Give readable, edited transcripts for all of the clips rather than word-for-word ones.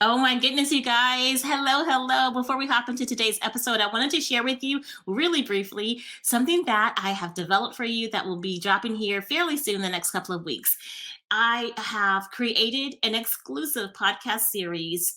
Oh my goodness, you guys. Hello, hello. Before we hop into today's episode, I wanted to share with you really briefly something that I have developed for you that will be dropping here fairly soon in the next couple of weeks. I have created an exclusive podcast series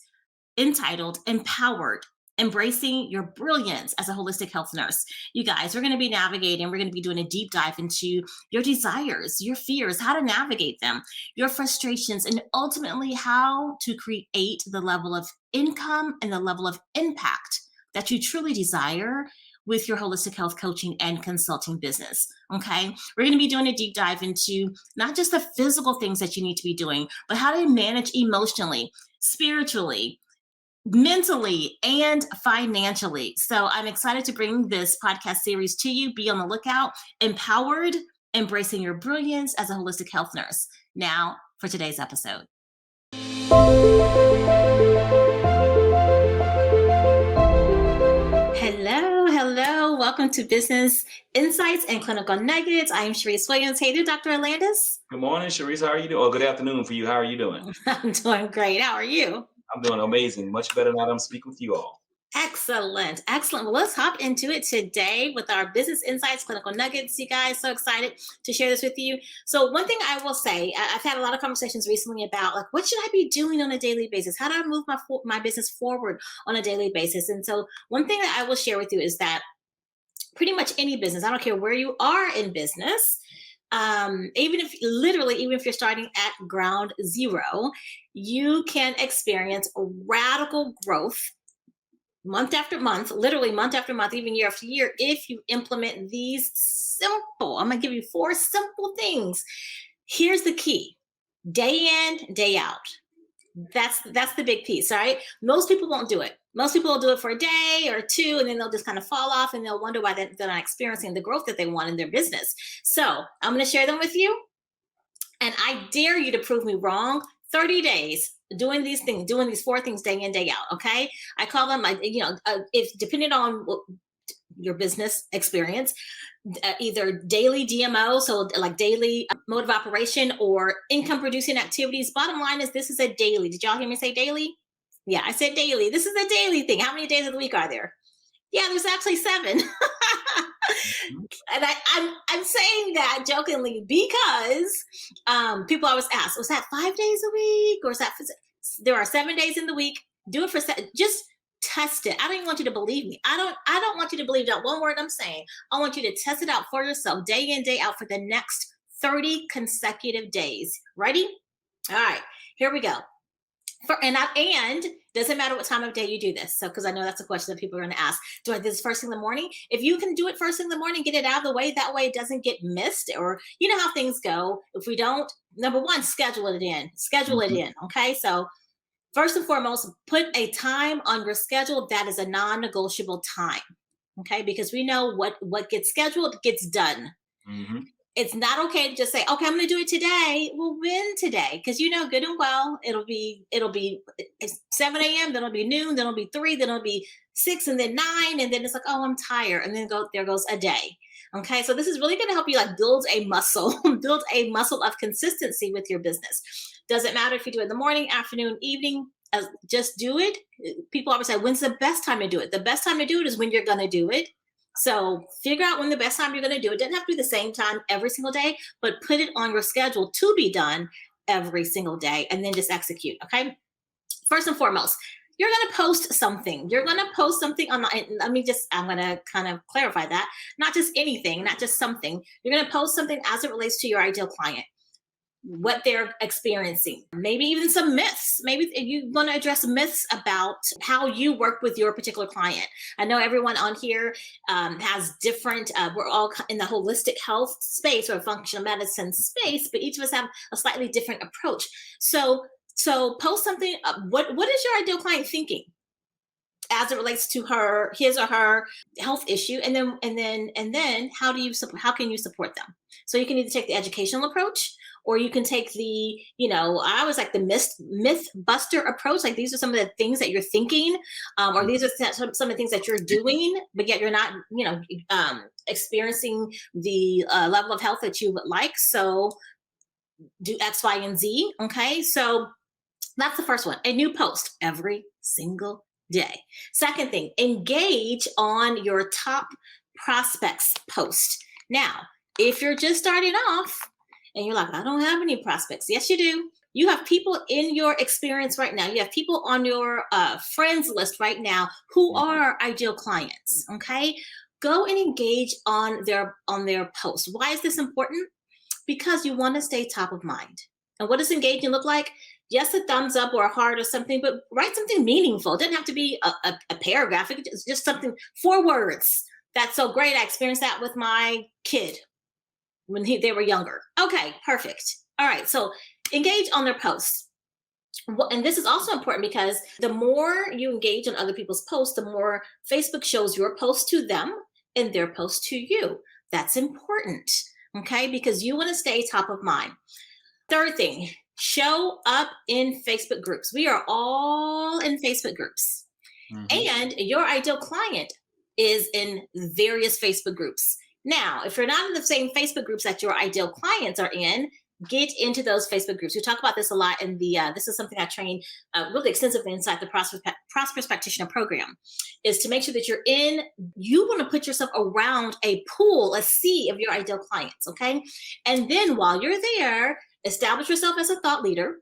entitled Empowered, Embracing Your Brilliance as a Holistic Health Nurse. You guys, we're going to be navigating, we're going to be doing a deep dive into your desires, your fears, how to navigate them, your frustrations, and ultimately how to create the level of income and the level of impact that you truly desire with your holistic health coaching and consulting business. Okay. We're going to be doing a deep dive into not just the physical things that you need to be doing, but how to manage emotionally, spiritually, mentally, and financially. So I'm excited to bring this podcast series to you. Be on the lookout. Empowered, Embracing Your Brilliance as a Holistic Health Nurse. Now for today's episode. Hello, hello. Welcome to Business Insights and Clinical Nuggets. I am Charyse Williams. Hey there, Dr. Orlandis. Good morning, Charyse. How are you doing? Oh, good afternoon for you. How are you doing? I'm doing great. How are you? I'm doing amazing. Much better now that I'm speaking with you all. Excellent. Excellent. Well, let's hop into it today with our Business Insights Clinical Nuggets. You guys, so excited to share this with you. So one thing I will say, I've had a lot of conversations recently about like, what should I be doing on a daily basis? How do I move my business forward on a daily basis? And so one thing that I will share with you is that pretty much any business, I don't care where you are in business, even if you're starting at ground zero, you can experience radical growth month after month, literally month after month, even year after year, if you implement these I'm going to give you 4 simple things. Here's the key: day in, day out. That's the big piece, all right? Most people won't do it. Most people will do it for a day or 2, and then they'll just kind of fall off and they'll wonder why they're not experiencing the growth that they want in their business. So I'm going to share them with you, and I dare you to prove me wrong. 30 days doing these things, doing these 4 things day in, day out. Okay. I call them, if depending on your business experience, either daily DMO, so like daily mode of operation, or income producing activities. Bottom line is this is a daily. Did y'all hear me say daily? Yeah, I said daily. This is a daily thing. How many days of the week are there? Yeah, there's actually 7. And I'm saying that jokingly because people always ask, was that 5 days a week, or is that? There are 7 days in the week. Do it for just test it. I don't even want you to believe me. I don't want you to believe that one word I'm saying. I want you to test it out for yourself, day in, day out, for the next 30 consecutive days. Ready? All right, here we go. And doesn't matter what time of day you do this. So, because I know that's a question that people are going to ask. Do I do this first thing in the morning? If you can do it first thing in the morning, get it out of the way. That way it doesn't get missed. Or you know how things go. If we don't, number one, schedule it in. Schedule it in. Okay. So first and foremost, put a time on your schedule that is a non-negotiable time. Okay. Because we know what gets scheduled gets done. Mm-hmm. It's not okay to just say, okay, I'm going to do it today. Well, when today? Because you know good and well, it'll be 7 a.m., then it'll be noon, then it'll be 3, then it'll be 6, and then 9, and then it's like, oh, I'm tired, and then there goes a day. Okay, so this is really going to help you like build a muscle, build a muscle of consistency with your business. Doesn't matter if you do it in the morning, afternoon, evening. Just do it. People always say, when's the best time to do it? The best time to do it is when you're going to do it. So figure out when the best time you're going to do it. It doesn't have to be the same time every single day, but put it on your schedule to be done every single day, and then just execute. Okay. First and foremost, you're going to post something. You're going to post something online. I'm going to kind of clarify that. Not just anything, not just something. You're going to post something as it relates to your ideal client, what they're experiencing, maybe even some myths. Maybe you want to address myths about how you work with your particular client. I know everyone on here has different, we're all in the holistic health space or functional medicine space, but each of us have a slightly different approach. So post something. What is your ideal client thinking as it relates to his or her health issue, and then how can you support them? So you can either take the educational approach, or you can take the, I always like the myth buster approach. Like, these are some of the things that you're thinking, or these are some of the things that you're doing, but yet you're not, experiencing the level of health that you would like. So do X, Y, and Z. Okay. So That's the first one. A new post every single day. Second thing, engage on your top prospects post. Now, if you're just starting off and you're like, I don't have any prospects. Yes, you do. You have people in your experience right now. You have people on your friends list right now who Mhm. are ideal clients. Okay, go and engage on their post. Why is this important? Because you want to stay top of mind. And what does engaging look like? Yes, a thumbs up or a heart or something, but write something meaningful. It doesn't have to be a paragraph. It's just something, 4 words. That's so great. I experienced that with my kid when they were younger. Okay, perfect. All right, so engage on their posts. And this is also important because the more you engage on other people's posts, the more Facebook shows your post to them and their post to you. That's important, okay? Because you want to stay top of mind. Third thing, show up in Facebook groups. We are all in Facebook groups. Mhm. And your ideal client is in various Facebook groups. Now, if you're not in the same Facebook groups that your ideal clients are in, get into those Facebook groups. We talk about this a lot in the, this is something I train really extensively inside the Prosperous Practitioner program, is to make sure that you want to put yourself around a pool, a sea of your ideal clients, okay? And then while you're there, establish yourself as a thought leader.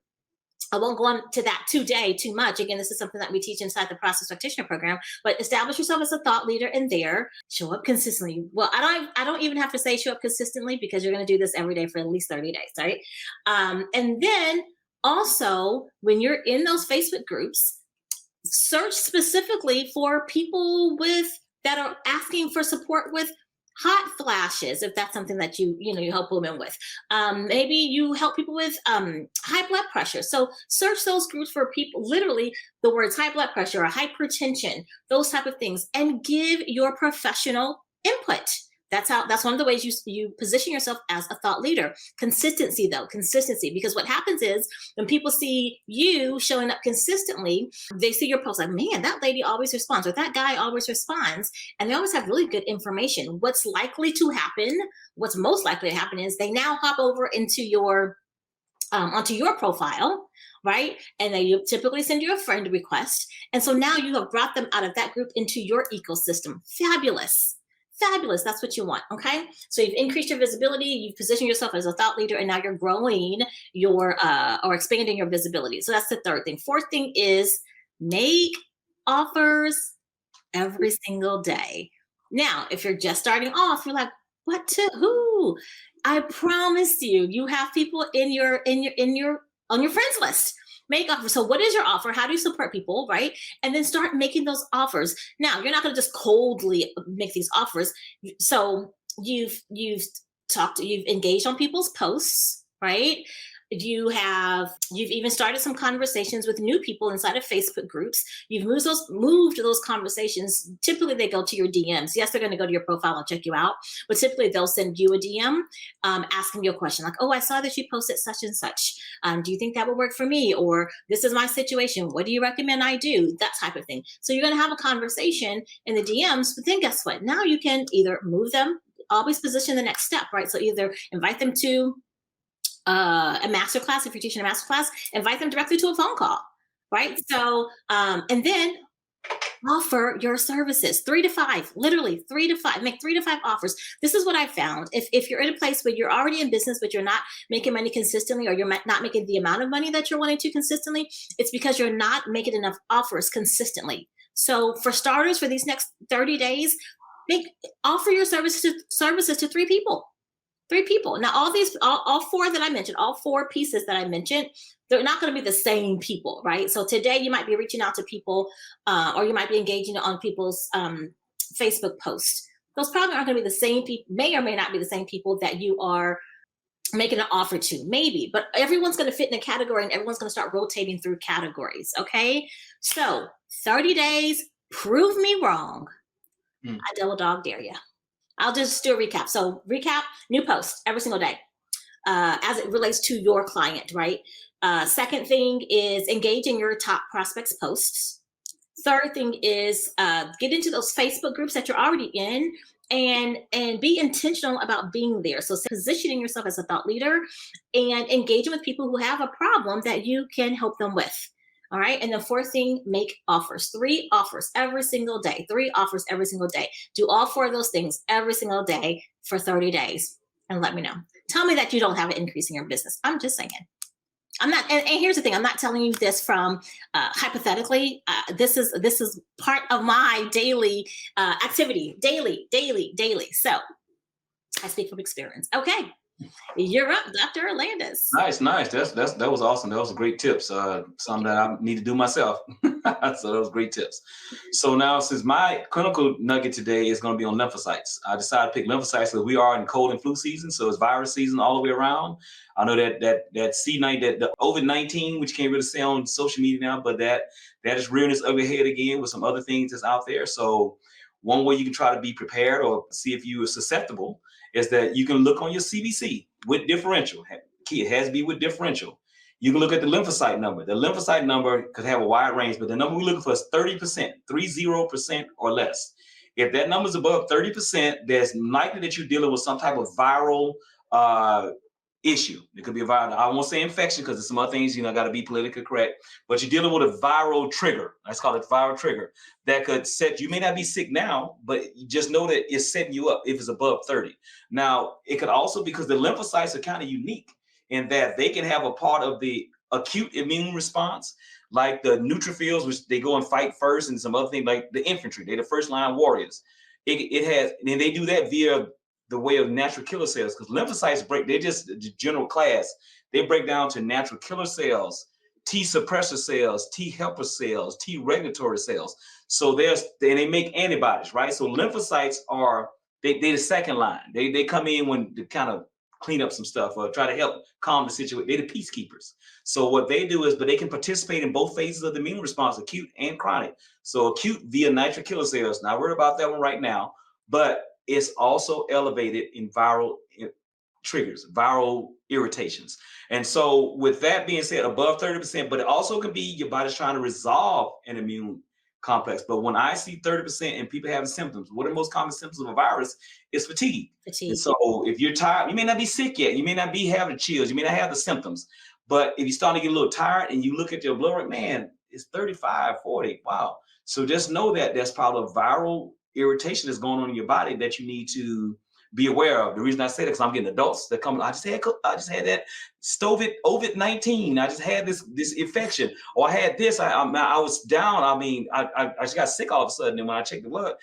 I won't go on to that today too much. Again, this is something that we teach inside the Process Practitioner program. But establish yourself as a thought leader in there. Show up consistently. Well, I don't even have to say show up consistently because you're going to do this every day for at least 30 days, right? And then also, when you're in those Facebook groups, search specifically for people with that are asking for support with hot flashes, if that's something that you help women with. Maybe you help people with high blood pressure, so search those groups for people, literally the words high blood pressure or hypertension, those type of things, and give your professional input. That's one of the ways you position yourself as a thought leader. Consistency, though, consistency, because what happens is when people see you showing up consistently, they see your post like, man, that lady always responds, or that guy always responds, and they always have really good information. What's likely to happen, what's most likely to happen is they now hop over into your onto your profile, right? And they typically send you a friend request. And so now you have brought them out of that group into your ecosystem. Fabulous. Fabulous. That's what you want. Okay. So you've increased your visibility, you've positioned yourself as a thought leader, and now you're growing your or expanding your visibility. So that's the third thing. Fourth thing is make offers every single day. Now, if you're just starting off, you're like, what to who? I promise you, you have people on your friends list. Make offers. So what is your offer? How do you support people, right? And then start making those offers. Now, you're not going to just coldly make these offers. So you've engaged on people's posts, right? You've even started some conversations with new people inside of Facebook groups. You've moved those conversations. Typically they go to your DMs. Yes, they're going to go to your profile and check you out, but typically they'll send you a DM asking you a question like, oh, I saw that you posted such and such. Do you think that would work for me? Or this is my situation, what do you recommend I do? That type of thing. So you're going to have a conversation in the DMs, but then guess what? Now you can either move them, always position the next step, right? So either invite them to a masterclass. If you're teaching a masterclass, invite them directly to a phone call, right? So, and then offer your services, 3 to 5, literally 3 to 5, make 3 to 5 offers. This is what I found. If you're in a place where you're already in business, but you're not making money consistently, or you're not making the amount of money that you're wanting to consistently, it's because you're not making enough offers consistently. So for starters, for these next 30 days, offer your services to 3 people. 3 people. Now, all 4 that I mentioned, all 4 pieces that I mentioned, they're not going to be the same people, right? So today you might be reaching out to people, or you might be engaging on people's Facebook posts. Those probably aren't going to be the same people, may or may not be the same people that you are making an offer to, maybe, but everyone's going to fit in a category and everyone's going to start rotating through categories. Okay. So 30 days, prove me wrong. Mm. I double dog dare you. I'll just do a recap. So recap, new post every single day as it relates to your client, right? Second thing is engaging your top prospects posts. Third thing is get into those Facebook groups that you're already in and be intentional about being there. So positioning yourself as a thought leader and engaging with people who have a problem that you can help them with. All right. And the fourth thing, make offers. 3 offers every single day. 3 offers every single day. Do all 4 of those things every single day for 30 days and let me know. Tell me that you don't have an increase in your business. I'm just saying. I'm not, and here's the thing. I'm not telling you this from hypothetically. This is part of my daily activity, daily. So I speak from experience. Okay, you're up, Dr. Orlandis. Nice. That was awesome. That was great tips. Something that I need to do myself. So that was great tips. So now, since my clinical nugget today is going to be on lymphocytes, I decided to pick lymphocytes because we are in cold and flu season, so it's virus season all the way around. I know that C9, that the COVID-19, which you can't really say on social media now, but that is rearing its ugly head again with some other things that's out there. So one way you can try to be prepared or see if you are susceptible is that you can look on your CBC with differential. Key, it has to be with differential. You can look at the lymphocyte number. The lymphocyte number could have a wide range, but the number we're looking for is 30%, 30% or less. If that number is above 30%, there's likely that you're dealing with some type of viral issue. It could be a viral, I won't say infection because there's some other things, got to be politically correct, but you're dealing with a viral trigger. Let's call it a viral trigger that could set, you may not be sick now, but you just know that it's setting you up if it's above 30. Now, it could also, because the lymphocytes are kind of unique in that they can have a part of the acute immune response, like the neutrophils, which they go and fight first, and some other things like the infantry, they're the first line warriors. It has, and they do that via the way of natural killer cells, because lymphocytes break, they're just the general class. They break down to natural killer cells, T suppressor cells, T helper cells, T regulatory cells. So and they make antibodies, right? So lymphocytes are, they the second line. They come in when to kind of clean up some stuff or try to help calm the situation. They're the peacekeepers. So what they do is, but they can participate in both phases of the immune response, acute and chronic. So acute via natural killer cells. Not worried about that one right now, but it's also elevated in viral triggers, viral irritations. And so with that being said, above 30%, but it also can be your body's trying to resolve an immune complex. But when I see 30% and people having symptoms, what are the most common symptoms of a virus is fatigue. And so if you're tired, you may not be sick yet, you may not be having chills, you may not have the symptoms, but if you start to get a little tired and you look at your blood work, man, it's 35, 40, wow. So just know that there's probably a viral irritation that's going on in your body that you need to be aware of. The reason I say that because I'm getting adults that come, I just had that COVID-19. I just had this infection, or I had this. I was down. I mean, I just got sick all of a sudden. And when I checked the blood,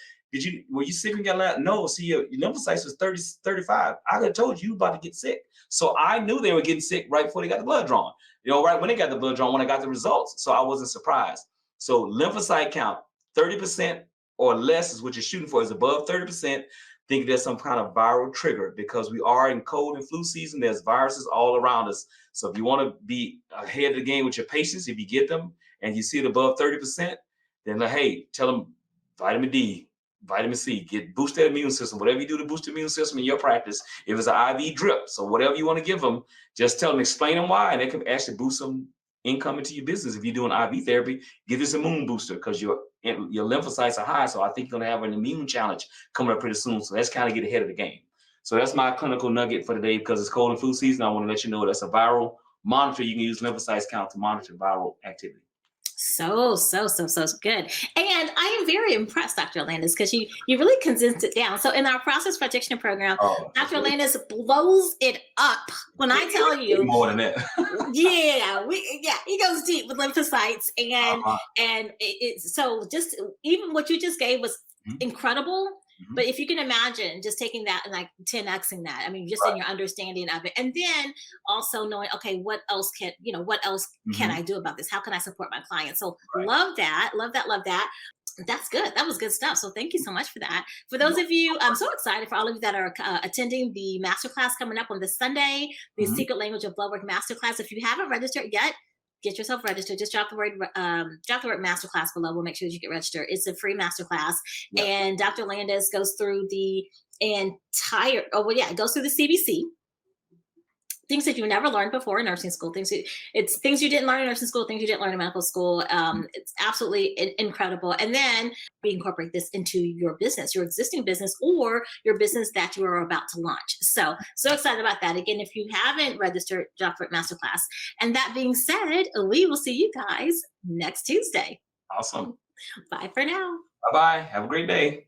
were you sick and got that? No. See, your lymphocytes was 30, 35. I could have told you about to get sick. So I knew they were getting sick right before they got the blood drawn. Right when they got the blood drawn, when I got the results. So I wasn't surprised. So lymphocyte count, 30% or less is what you're shooting for. Is above 30%. Think there's some kind of viral trigger because we are in cold and flu season. There's viruses all around us. So if you want to be ahead of the game with your patients, if you get them and you see it above 30%, then hey, tell them vitamin D, vitamin C, boost that immune system, whatever you do to boost the immune system in your practice. If it's an IV drip, so whatever you want to give them, just tell them, explain them why, and they can actually boost some income into your business. If you're doing IV therapy, give this immune booster because your lymphocytes are high. So I think you're going to have an immune challenge coming up pretty soon. So let's kind of get ahead of the game. So that's my clinical nugget for today because it's cold and flu season. I want to let you know that's a viral monitor. You can use lymphocytes count to monitor viral activity. So good. And I am very impressed, Dr. Orlandis, because you really condensed it down. So in our process practitioner program, Dr. Orlandis blows it up when I tell you more than that. He goes deep with lymphocytes and it's so just even what you just gave was incredible. But if you can imagine just taking that and like 10xing that, I mean, just in your understanding of it, and then also knowing, okay, what else can I do about this? How can I support my clients? So love that. That's good. That was good stuff. So thank you so much for that. For those of you, I'm so excited for all of you that are attending the masterclass coming up on this Sunday, the Secret Language of Bloodwork Masterclass. If you haven't registered yet, get yourself registered. Just drop the word masterclass below. We'll make sure you get registered. It's a free masterclass. Yep. And Dr. Orlandis goes through the entire, it goes through the CBC. things that you never learned before in nursing school. It's things you didn't learn in nursing school, things you didn't learn in medical school. It's absolutely incredible. And then we incorporate this into your business, your existing business, or your business that you are about to launch. So excited about that. Again, if you haven't registered, Job for It Masterclass. And that being said, we will see you guys next Tuesday. Awesome. Bye for now. Bye bye. Have a great day.